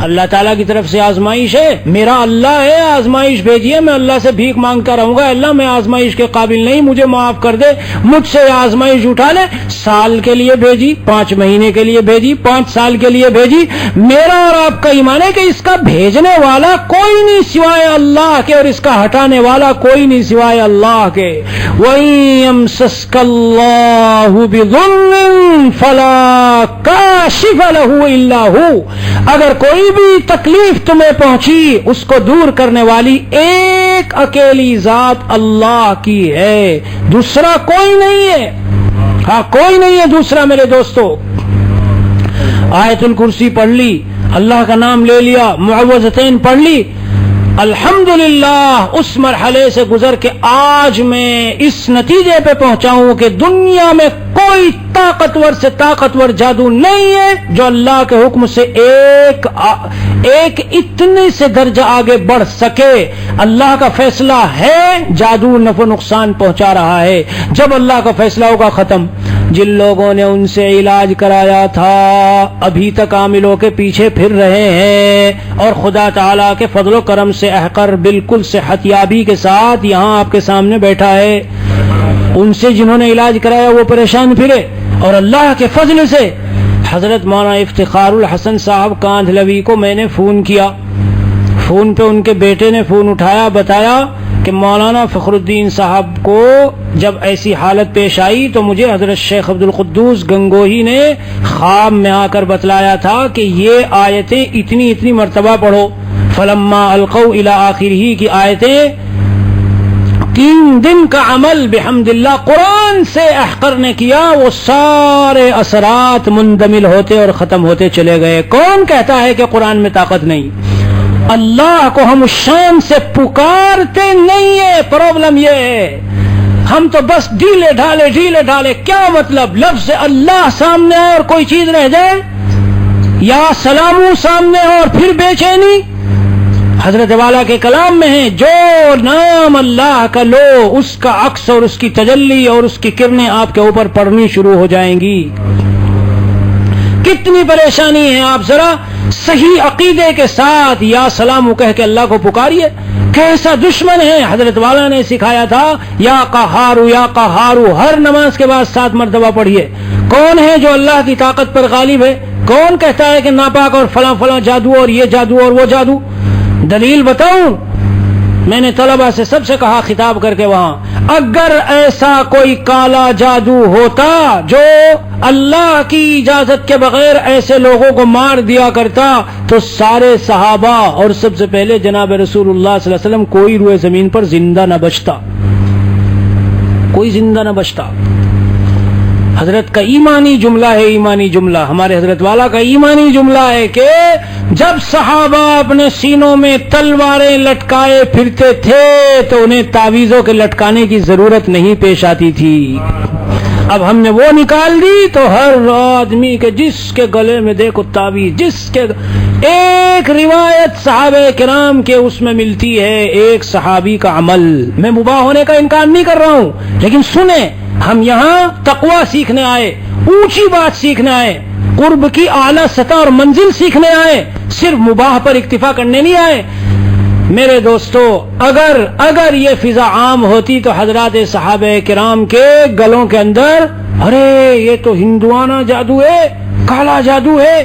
اللہ تعالیٰ کی طرف سے آزمائش ہے، میرا اللہ ہے، آزمائش بھیجیے، میں اللہ سے بھیک مانگتا رہوں گا، اللہ میں آزمائش کے قابل نہیں، مجھے معاف کر دے، مجھ سے آزمائش اٹھا لے. سال کے لیے بھیجی، 5 مہینے کے لیے بھیجی، 5 سال کے لیے بھیجی. میرا اور آپ کا ایمان ہے کہ اس کا بھیجنے والا کوئی نہیں سوائے اللہ کے، اور اس کا ہٹانے والا کوئی نہیں سوائے اللہ کے. وَإِن يَمْسَسْكَ اللَّهُ بِضُرٍّ فَلَا كَاشِفَ لَهُ إِلَّا هُوَ. اگر کوئی بھی تکلیف تمہیں پہنچی اس کو دور کرنے والی ایک اکیلی ذات اللہ کی ہے، دوسرا کوئی نہیں ہے. ہاں کوئی نہیں ہے دوسرا. میرے دوستو آیت الکرسی پڑھ لی، اللہ کا نام لے لیا، معوذتین پڑھ لی، الحمدللہ اس مرحلے سے گزر کے آج میں اس نتیجے پہ پہنچا ہوں کہ دنیا میں کوئی طاقتور سے طاقتور جادو نہیں ہے جو اللہ کے حکم سے ایک اتنے سے درجہ آگے بڑھ سکے. اللہ کا فیصلہ ہے، جادو نفع نقصان پہنچا رہا ہے، جب اللہ کا فیصلہ ہوگا ختم. جن لوگوں نے ان سے علاج کرایا تھا ابھی تک عاملوں کے پیچھے پھر رہے ہیں، اور خدا تعالیٰ کے فضل و کرم سے احقر بالکل صحت یابی کے ساتھ یہاں آپ کے سامنے بیٹھا ہے۔ ان سے جنہوں نے علاج کرایا وہ پریشان پھرے، اور اللہ کے فضل سے حضرت مولانا افتخار الحسن صاحب کاندھلوی کو میں نے فون کیا، فون پہ ان کے بیٹے نے فون اٹھایا، بتایا کہ مولانا فخر الدین صاحب کو جب ایسی حالت پیش آئی تو مجھے حضرت شیخ عبد القدوس گنگوہی نے خواب میں آ کر بتلایا تھا کہ یہ آیتیں اتنی اتنی مرتبہ پڑھو، فلما القوا الی آخرہ کی آیتیں 3 دن کا عمل بحمد اللہ قرآن سے احقر نے کیا، وہ سارے اثرات مندمل ہوتے اور ختم ہوتے چلے گئے۔ کون کہتا ہے کہ قرآن میں طاقت نہیں؟ اللہ کو ہم اس شان سے پکارتے نہیں ہے، پرابلم یہ ہے ہم تو بس ڈھیلے ڈھالے، کیا مطلب؟ لفظ اللہ سامنے اور کوئی چیز رہ جائے، یا سلامو سامنے اور پھر بے چینی؟ حضرت والا کے کلام میں ہے جو نام اللہ کا لو اس کا عکس اور اس کی تجلی اور اس کی کرنیں آپ کے اوپر پڑنی شروع ہو جائیں گی۔ کتنی پریشانی ہے، آپ ذرا صحیح عقیدے کے ساتھ یا سلام کہہ کے اللہ کو پکاریے۔ کیسا دشمن ہے؟ حضرت والا نے سکھایا تھا یا قہارو ہر نماز کے بعد 7 مرتبہ پڑھیے۔ کون ہے جو اللہ کی طاقت پر غالب ہے؟ کون کہتا ہے کہ ناپاک اور فلاں فلاں جادو اور یہ جادو اور وہ جادو؟ دلیل بتاؤں؟ میں نے طلبہ سے سب سے کہا خطاب کر کے وہاں، اگر ایسا کوئی کالا جادو ہوتا جو اللہ کی اجازت کے بغیر ایسے لوگوں کو مار دیا کرتا تو سارے صحابہ اور سب سے پہلے جناب رسول اللہ صلی اللہ علیہ وسلم کوئی روئے زمین پر زندہ نہ بچتا، کوئی زندہ نہ بچتا۔ حضرت کا ایمانی جملہ ہے، ایمانی جملہ ہمارے حضرت والا کا ایمانی جملہ ہے کہ جب صحابہ اپنے سینوں میں تلواریں لٹکائے پھرتے تھے تو انہیں تعویذوں کے لٹکانے کی ضرورت نہیں پیش آتی تھی۔ اب ہم نے وہ نکال دی تو ہر آدمی کے جس کے گلے میں دیکھو تعویذ، جس کے ایک روایت صحابہ کرام کے اس میں ملتی ہے، ایک صحابی کا عمل۔ میں مباح ہونے کا انکار نہیں کر رہا ہوں، لیکن سنیں، ہم یہاں تقوی سیکھنے آئے، اونچی بات سیکھنے آئے، قرب کی اعلیٰ سطح اور منزل سیکھنے آئے، صرف مباح پر اکتفا کرنے نہیں آئے۔ میرے دوستو، اگر یہ فضا عام ہوتی تو حضرات صحابہ کرام کے گلوں کے اندر ارے یہ تو ہندوانہ جادو ہے، کالا جادو ہے،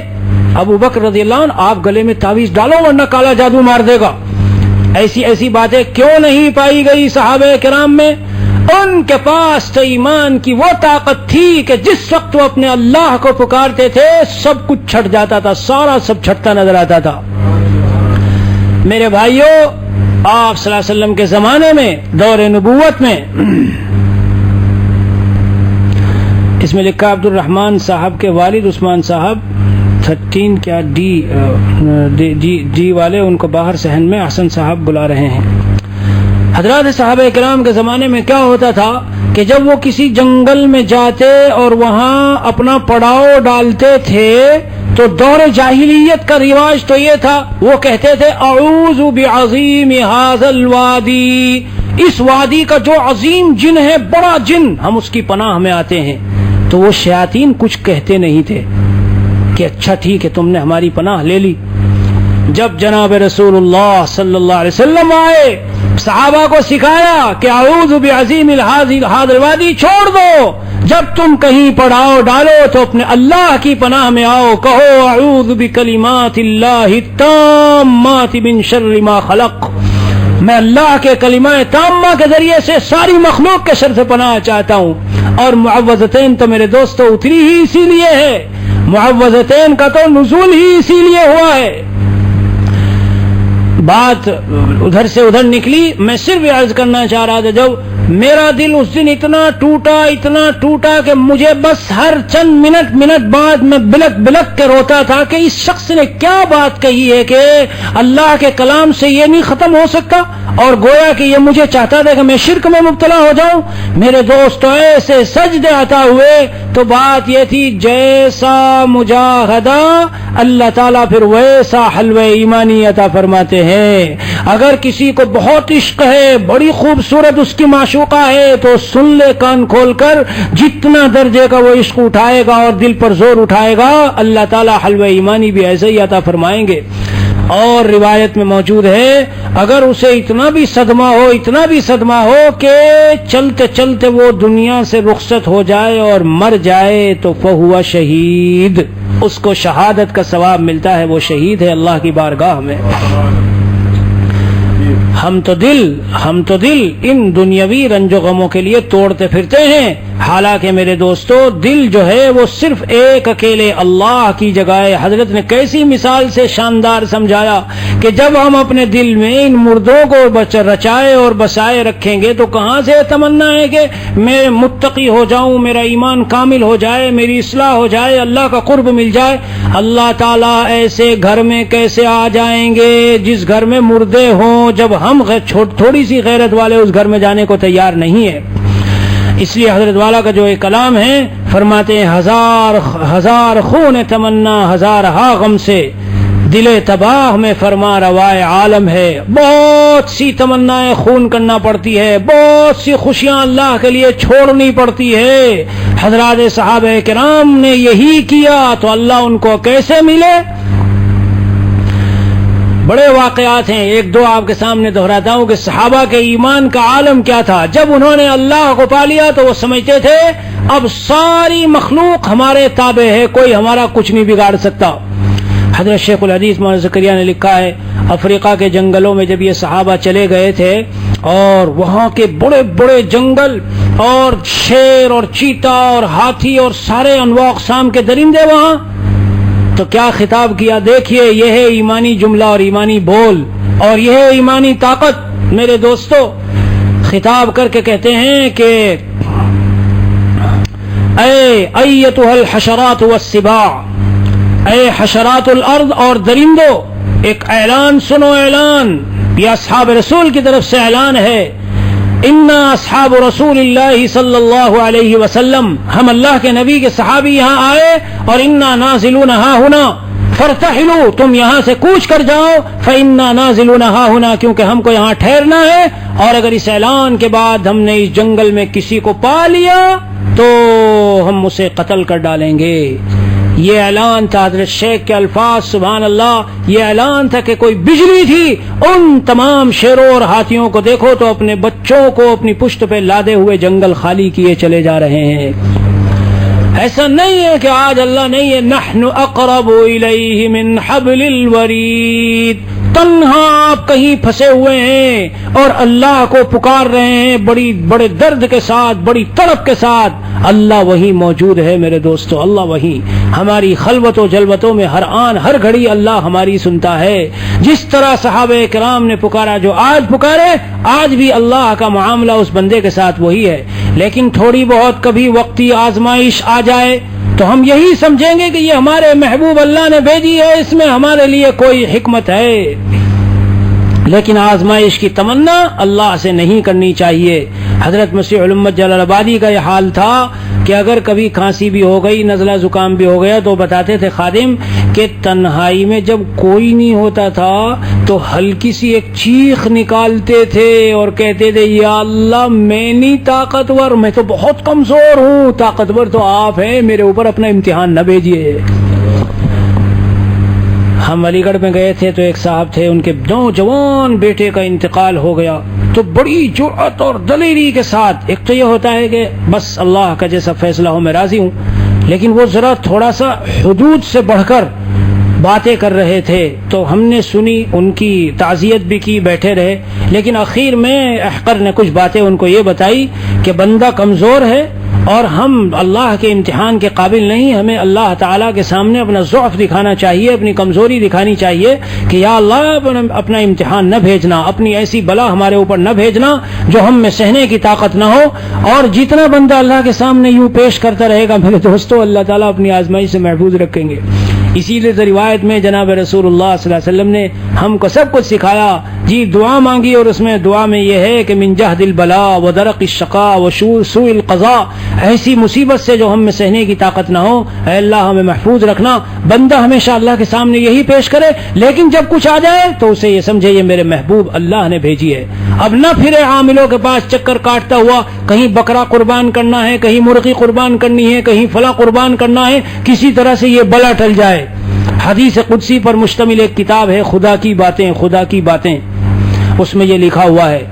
ابو بکر رضی اللہ عنہ آپ گلے میں تعویذ ڈالو ورنہ کالا جادو مار دے گا، ایسی باتیں کیوں نہیں پائی گئی صحابہ کرام میں؟ ان کے پاس تو ایمان کی وہ طاقت تھی کہ جس وقت وہ اپنے اللہ کو پکارتے تھے سب کچھ چھٹ جاتا تھا، سارا سب چھٹتا نظر آتا تھا۔ میرے بھائیوں، آپ صلی اللہ علیہ وسلم کے زمانے میں، دور نبوت میں، اس میں لکھا عبد الرحمن صاحب کے والد عثمان صاحب 13 کیا ڈی والے ان کو باہر صحن میں حسن صاحب بلا رہے ہیں۔ حضرات صحابہ کرام کے زمانے میں کیا ہوتا تھا کہ جب وہ کسی جنگل میں جاتے اور وہاں اپنا پڑاؤ ڈالتے تھے تو دور جاہلیت کا رواج تو یہ تھا، وہ کہتے تھے اعوذ بعظیم ھذا الوادی، اس وادی کا جو عظیم جن ہے، بڑا جن، ہم اس کی پناہ میں آتے ہیں۔ تو وہ شیاطین کچھ کہتے نہیں تھے کہ اچھا ٹھیک ہے تم نے ہماری پناہ لے لی۔ جب جناب رسول اللہ صلی اللہ علیہ وسلم آئے، صحابہ کو سکھایا کہ اعوذ بعظیم ھذا الوادی چھوڑ دو، جب تم کہیں پڑاؤ ڈالو تو اپنے اللہ کی پناہ میں آؤ، کہو اعوذ بکلمات اللہ التامات من شر ما خلق، میں اللہ کے کلمہ تامہ کے ذریعے سے ساری مخلوق کے شر سے پناہ چاہتا ہوں۔ اور معوذتین تو میرے دوستو اتری ہی اسی لیے ہے، معوذتین کا تو نزول ہی اسی لیے ہوا ہے۔ بات ادھر سے ادھر نکلی، میں صرف عرض کرنا چاہ رہا تھا، جب میرا دل اس دن اتنا ٹوٹا کہ مجھے بس ہر چند منٹ بعد میں بلک کے روتا تھا کہ اس شخص نے کیا بات کہی ہے کہ اللہ کے کلام سے یہ نہیں ختم ہو سکتا، اور گویا کہ یہ مجھے چاہتا تھا کہ میں شرک میں مبتلا ہو جاؤں۔ میرے دوستو ایسے سجدے عطا ہوئے، تو بات یہ تھی جیسا مجاہدہ اللہ تعالیٰ پھر ویسا حلوہ ایمانی عطا فرماتے ہیں۔ اگر کسی کو بہت عشق ہے، بڑی خوبصورت اس کی معشوق معشوقہ ہے تو سن لے کان کھول کر، جتنا درجے کا وہ عشق اٹھائے گا اور دل پر زور اٹھائے گا اللہ تعالی حلوہ ایمانی بھی ایسے ہی عطا فرمائیں گے۔ اور روایت میں موجود ہے اگر اسے اتنا بھی صدمہ ہو کہ چلتے چلتے وہ دنیا سے رخصت ہو جائے اور مر جائے تو فہو شہید، اس کو شہادت کا ثواب ملتا ہے، وہ شہید ہے اللہ کی بارگاہ میں۔ ہم تو دل ان دنیاوی رنج و غموں کے لیے توڑتے پھرتے ہیں، حالانکہ میرے دوستو دل جو ہے وہ صرف ایک اکیلے اللہ کی جگہ ہے۔ حضرت نے کیسی مثال سے شاندار سمجھایا کہ جب ہم اپنے دل میں ان مردوں کو رچائے اور بسائے رکھیں گے تو کہاں سے تمنا ہے کہ میں متقی ہو جاؤں، میرا ایمان کامل ہو جائے، میری اصلاح ہو جائے، اللہ کا قرب مل جائے۔ اللہ تعالیٰ ایسے گھر میں کیسے آ جائیں گے جس گھر میں مردے ہوں، جب ہم تھوڑی سی غیرت والے اس گھر میں جانے کو تیار نہیں ہے۔ اس لیے حضرت والا کا جو ایک کلام ہے فرماتے ہیں ہزار خون تمنا ہزار ہا غم سے، دل تباہ میں فرما روائے عالم ہے۔ بہت سی تمنائیں خون کرنا پڑتی ہے، بہت سی خوشیاں اللہ کے لیے چھوڑنی پڑتی ہے۔ حضرات صحابہ کرام نے یہی کیا تو اللہ ان کو کیسے ملے؟ بڑے واقعات ہیں، ایک دو آپ کے سامنے دہراتا ہوں کہ صحابہ کے ایمان کا عالم کیا تھا۔ جب انہوں نے اللہ کو پا لیا تو وہ سمجھتے تھے اب ساری مخلوق ہمارے تابع ہے، کوئی ہمارا کچھ نہیں بگاڑ سکتا۔ حضرت شیخ الحدیث مولانا زکریا نے لکھا ہے افریقہ کے جنگلوں میں جب یہ صحابہ چلے گئے تھے اور وہاں کے بڑے بڑے جنگل اور شیر اور چیتا اور ہاتھی اور سارے انواع اقسام کے درندے وہاں، تو کیا خطاب کیا؟ دیکھیے یہ ہے ایمانی جملہ اور ایمانی بول اور یہ ہے ایمانی طاقت۔ میرے دوستو خطاب کر کے کہتے ہیں کہ اے ایتها الحشرات والسباع، اے حشرات الارض اور درندوں، ایک اعلان سنو، اعلان یہ اصحاب رسول کی طرف سے اعلان ہے۔ انا اصحاب رسول اللہ صلی اللہ علیہ وسلم، ہم اللہ کے نبی کے صحابی یہاں آئے اور انا نازلون ہا ہنا فرتحلوا، تم یہاں سے کوچ کر جاؤ، فانا نازلون ہا ہنا، کیونکہ ہم کو یہاں ٹھہرنا ہے، اور اگر اس اعلان کے بعد ہم نے اس جنگل میں کسی کو پا لیا تو ہم اسے قتل کر ڈالیں گے۔ یہ اعلان تھا، حضرت شیخ کے الفاظ سبحان اللہ، یہ اعلان تھا کہ کوئی بجلی تھی۔ ان تمام شیروں اور ہاتھیوں کو دیکھو تو اپنے بچوں کو اپنی پشت پہ لادے ہوئے جنگل خالی کیے چلے جا رہے ہیں۔ ایسا نہیں ہے کہ آج اللہ نہیں ہے، نحن اقرب الیہ من حبل الورید، تنہا آپ کہیں پھنسے ہوئے ہیں اور اللہ کو پکار رہے ہیں بڑے درد کے ساتھ، بڑی تڑپ کے ساتھ۔ اللہ وہی موجود ہے میرے دوستو، اللہ وہی ہماری خلوت و جلوتوں میں ہر آن ہر گھڑی اللہ ہماری سنتا ہے۔ جس طرح صحابہ کرام نے پکارا جو آج پکارے، آج بھی اللہ کا معاملہ اس بندے کے ساتھ وہی ہے۔ لیکن تھوڑی بہت کبھی وقتی آزمائش آ جائے تو ہم یہی سمجھیں گے کہ یہ ہمارے محبوب اللہ نے بھیجی ہے، اس میں ہمارے لیے کوئی حکمت ہے، لیکن آزمائش کی تمنا اللہ سے نہیں کرنی چاہیے۔ حضرت مسیح الامت جلال آبادی کا یہ حال تھا کہ اگر کبھی کھانسی بھی ہو گئی، نزلہ زکام بھی ہو گیا تو بتاتے تھے خادم کہ تنہائی میں جب کوئی نہیں ہوتا تھا تو ہلکی سی ایک چیخ نکالتے تھے اور کہتے تھے یا اللہ میں نہیں طاقتور، میں تو بہت کمزور ہوں، طاقتور تو آپ ہیں، میرے اوپر اپنا امتحان نہ بھیجیے۔ ہم علی گڑھ میں گئے تھے تو ایک صاحب تھے، ان کے نوجوان بیٹے کا انتقال ہو گیا، تو بڑی جرأت اور دلیری کے ساتھ، ایک تو یہ ہوتا ہے کہ بس اللہ کا جیسا فیصلہ ہو میں راضی ہوں، لیکن وہ ذرا تھوڑا سا حدود سے بڑھ کر باتیں کر رہے تھے، تو ہم نے سنی، ان کی تعزیت بھی کی، بیٹھے رہے، لیکن اخیر میں احقر نے کچھ باتیں ان کو یہ بتائی کہ بندہ کمزور ہے اور ہم اللہ کے امتحان کے قابل نہیں، ہمیں اللہ تعالیٰ کے سامنے اپنا ضعف دکھانا چاہیے، اپنی کمزوری دکھانی چاہیے کہ یا اللہ اپنا امتحان نہ بھیجنا، اپنی ایسی بلا ہمارے اوپر نہ بھیجنا جو ہم میں سہنے کی طاقت نہ ہو۔ اور جتنا بندہ اللہ کے سامنے یوں پیش کرتا رہے گا میرے دوستو، اللہ تعالیٰ اپنی آزمائی سے محفوظ رکھیں گے۔ اسی لیے تو روایت میں جناب رسول اللہ صلی اللہ علیہ وسلم نے ہم کو سب کچھ سکھایا جی، دعا مانگی، اور اس میں دعا میں یہ ہے کہ من جہد البلاء و درق الشقاء و سوء القضاء، ایسی مصیبت سے جو ہم میں سہنے کی طاقت نہ ہو، اے اللہ ہمیں محفوظ رکھنا۔ بندہ ہمیشہ اللہ کے سامنے یہی پیش کرے، لیکن جب کچھ آ جائے تو اسے یہ سمجھے یہ میرے محبوب اللہ نے بھیجی ہے۔ اب نہ پھرے عاملوں کے پاس چکر کاٹتا ہوا، کہیں بکرا قربان کرنا ہے، کہیں مرغی قربان کرنی ہے، کہیں فلاں قربان کرنا ہے، کسی طرح سے یہ بلا ٹل جائے۔ حدیث قدسی پر مشتمل ایک کتاب ہے خدا کی باتیں، خدا کی باتیں، اس میں یہ لکھا ہوا ہے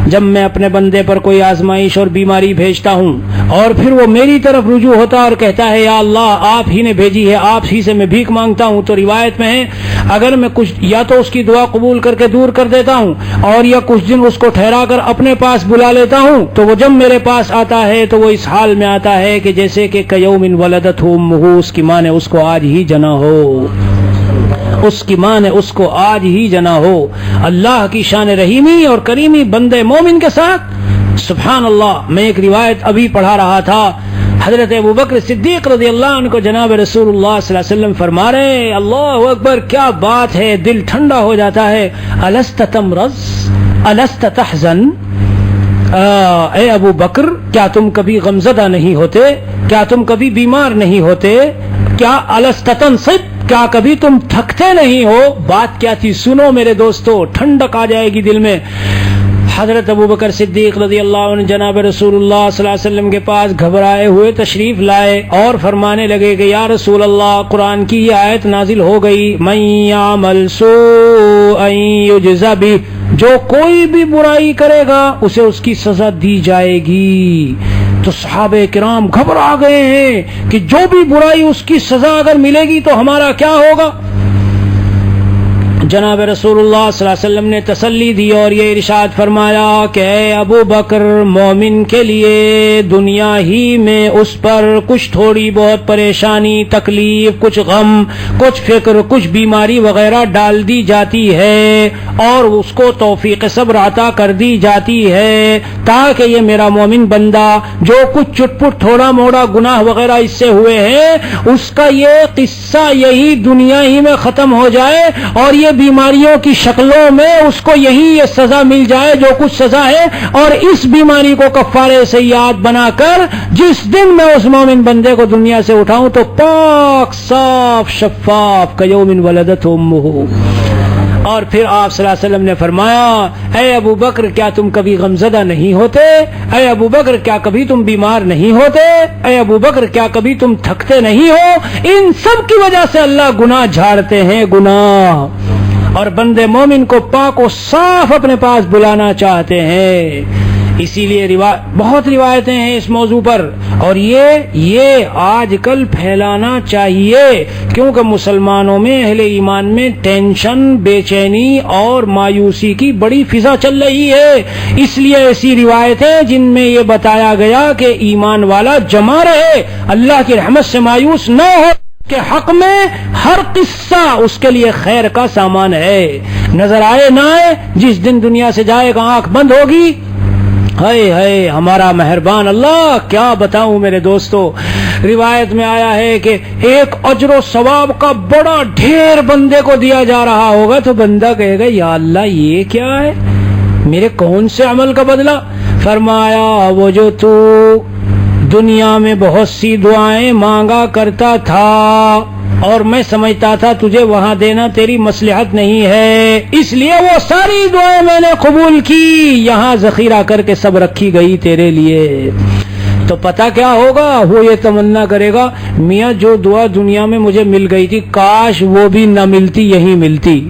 جب میں اپنے بندے پر کوئی آزمائش اور بیماری بھیجتا ہوں اور پھر وہ میری طرف رجوع ہوتا اور کہتا ہے یا اللہ آپ ہی نے بھیجی ہے، آپ ہی سے میں بھیک مانگتا ہوں، تو روایت میں ہے اگر میں کچھ یا تو اس کی دعا قبول کر کے دور کر دیتا ہوں اور یا کچھ دن اس کو ٹھہرا کر اپنے پاس بلا لیتا ہوں، تو وہ جب میرے پاس آتا ہے تو وہ اس حال میں آتا ہے کہ جیسے کہ کیوم ولدتہ امہ، اس کی ماں نے اس کو آج ہی جنا ہو، اس کی ماں نے اس کو آج ہی جنا ہو۔ اللہ کی شان رحیمی اور کریمی بندے مومن کے ساتھ، سبحان اللہ۔ میں ایک روایت ابھی پڑھا رہا تھا، حضرت ابوبکر صدیق رضی اللہ عنہ کو جناب رسول اللہ صلی اللہ علیہ وسلم فرما رہے، اللہ اکبر کیا بات ہے، دل ٹھنڈا ہو جاتا ہے۔ الست تمرض الست تحزن، اے ابو بکر کیا تم کبھی غمزدہ نہیں ہوتے، کیا تم کبھی بیمار نہیں ہوتے، کیا الست تنصب، کیا کبھی تم تھکتے نہیں ہو؟ بات کیا تھی سنو میرے دوستو، ٹھنڈک آ جائے گی دل میں۔ حضرت ابوبکر صدیق رضی اللہ عنہ جناب رسول اللہ صلی اللہ علیہ وسلم کے پاس گھبرائے ہوئے تشریف لائے اور فرمانے لگے کہ یا رسول اللہ، قرآن کی یہ آیت نازل ہو گئی، من یعمل سوءا یجز بہ، جو کوئی بھی برائی کرے گا اسے اس کی سزا دی جائے گی۔ تو صحابہ کرام گھبرا گئے ہیں کہ جو بھی برائی اس کی سزا اگر ملے گی تو ہمارا کیا ہوگا؟ جناب رسول اللہ صلی اللہ علیہ وسلم نے تسلی دی اور یہ ارشاد فرمایا کہ اے ابو بکر، مومن کے لیے دنیا ہی میں اس پر کچھ تھوڑی بہت پریشانی، تکلیف، کچھ غم، کچھ فکر، کچھ بیماری وغیرہ ڈال دی جاتی ہے اور اس کو توفیق صبر عطا کر دی جاتی ہے تاکہ یہ میرا مومن بندہ جو کچھ چٹ پٹ تھوڑا موڑا گناہ وغیرہ اس سے ہوئے ہیں اس کا یہ قصہ یہی دنیا ہی میں ختم ہو جائے اور یہ بیماریوں کی شکلوں میں اس کو یہی یہ سزا مل جائے جو کچھ سزا ہے، اور اس بیماری کو کفارے سیئات بنا کر جس دن میں اس مومن بندے کو دنیا سے اٹھاؤں تو پاک صاف شفاف کیوم ولدتہ امہ۔ اور پھر آپ صلی اللہ علیہ وسلم نے فرمایا اے ابو بکر کیا تم کبھی غمزدہ نہیں ہوتے، اے ابو بکر کیا کبھی تم بیمار نہیں ہوتے، اے ابو بکر کیا کبھی تم تھکتے نہیں ہو؟ ان سب کی وجہ سے اللہ گناہ جھاڑتے ہیں، گناہ، اور بندے مومن کو پاک و صاف اپنے پاس بلانا چاہتے ہیں۔ اسی لیے بہت روایتیں ہیں اس موضوع پر، اور یہ آج کل پھیلانا چاہیے کیونکہ مسلمانوں میں، اہل ایمان میں ٹینشن، بے چینی اور مایوسی کی بڑی فضا چل رہی ہے۔ اس لیے ایسی روایتیں جن میں یہ بتایا گیا کہ ایمان والا جمع رہے، اللہ کی رحمت سے مایوس نہ ہو، کہ حق میں ہر قصہ اس کے لیے خیر کا سامان ہے، نظر آئے نہ آئے، جس دن دنیا سے جائے گا آنکھ بند ہوگی۔ ہائے ہائے ہمارا مہربان اللہ، کیا بتاؤں میرے دوستو، روایت میں آیا ہے کہ ایک اجر و ثواب کا بڑا ڈھیر بندے کو دیا جا رہا ہوگا تو بندہ کہے گا یا اللہ یہ کیا ہے، میرے کون سے عمل کا بدلہ؟ فرمایا وہ جو تو دنیا میں بہت سی دعائیں مانگا کرتا تھا اور میں سمجھتا تھا تجھے وہاں دینا تیری مصلحت نہیں ہے، اس لیے وہ ساری دعائیں میں نے قبول کی، یہاں ذخیرہ کر کے سب رکھی گئی تیرے لیے۔ تو پتہ کیا ہوگا؟ وہ یہ تمنا کرے گا میاں جو دعا دنیا میں مجھے مل گئی تھی کاش وہ بھی نہ ملتی، یہی ملتی،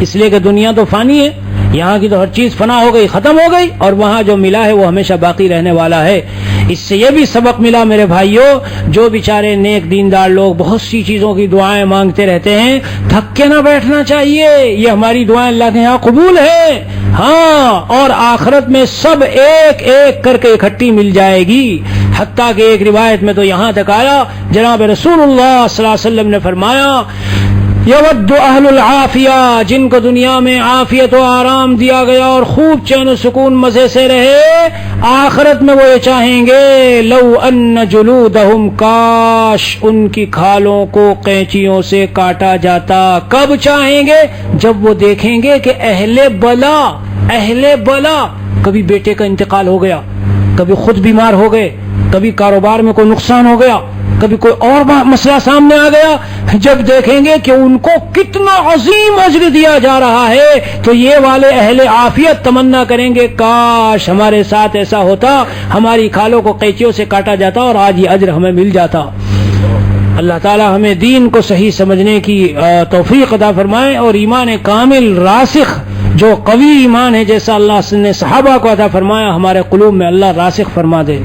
اس لیے کہ دنیا تو فانی ہے، یہاں کی تو ہر چیز فنا ہو گئی، ختم ہو گئی، اور وہاں جو ملا ہے وہ ہمیشہ باقی رہنے والا ہے۔ اس سے یہ بھی سبق ملا میرے بھائیوں، جو بیچارے نیک دیندار لوگ بہت سی چیزوں کی دعائیں مانگتے رہتے ہیں، تھک کے نہ بیٹھنا چاہیے، یہ ہماری دعائیں اللہ کے ہاں قبول ہے، ہاں، اور آخرت میں سب ایک ایک کر کے اکٹھی مل جائے گی۔ حتیٰ کہ ایک روایت میں تو یہاں تک آیا، جناب رسول اللہ صلی اللہ علیہ وسلم نے فرمایا یود اہل العافیہ، جن کو دنیا میں عافیت و آرام دیا گیا اور خوب چین و سکون مزے سے رہے، آخرت میں وہ یہ چاہیں گے لو ان جلودہم، کاش ان کی کھالوں کو قینچیوں سے کاٹا جاتا۔ کب چاہیں گے؟ جب وہ دیکھیں گے کہ اہل بلا، کبھی بیٹے کا انتقال ہو گیا، کبھی خود بیمار ہو گئے، کبھی کاروبار میں کوئی نقصان ہو گیا، کبھی کوئی اور مسئلہ سامنے آ گیا، جب دیکھیں گے کہ ان کو کتنا عظیم اجر دیا جا رہا ہے تو یہ والے اہل عافیت تمنا کریں گے کاش ہمارے ساتھ ایسا ہوتا، ہماری کھالوں کو قینچیوں سے کاٹا جاتا اور آج یہ اجر ہمیں مل جاتا۔ اللہ تعالی ہمیں دین کو صحیح سمجھنے کی توفیق عطا فرمائے اور ایمان کامل راسخ، جو قوی ایمان ہے جیسا اللہ نے صحابہ کو عطا فرمایا، ہمارے قلوب میں اللہ راسخ فرما دے۔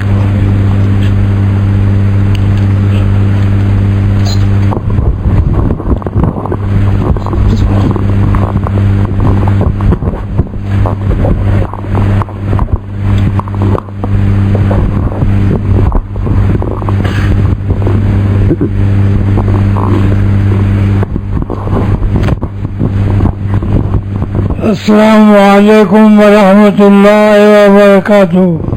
السلام علیکم ورحمۃ اللہ وبرکاتہ۔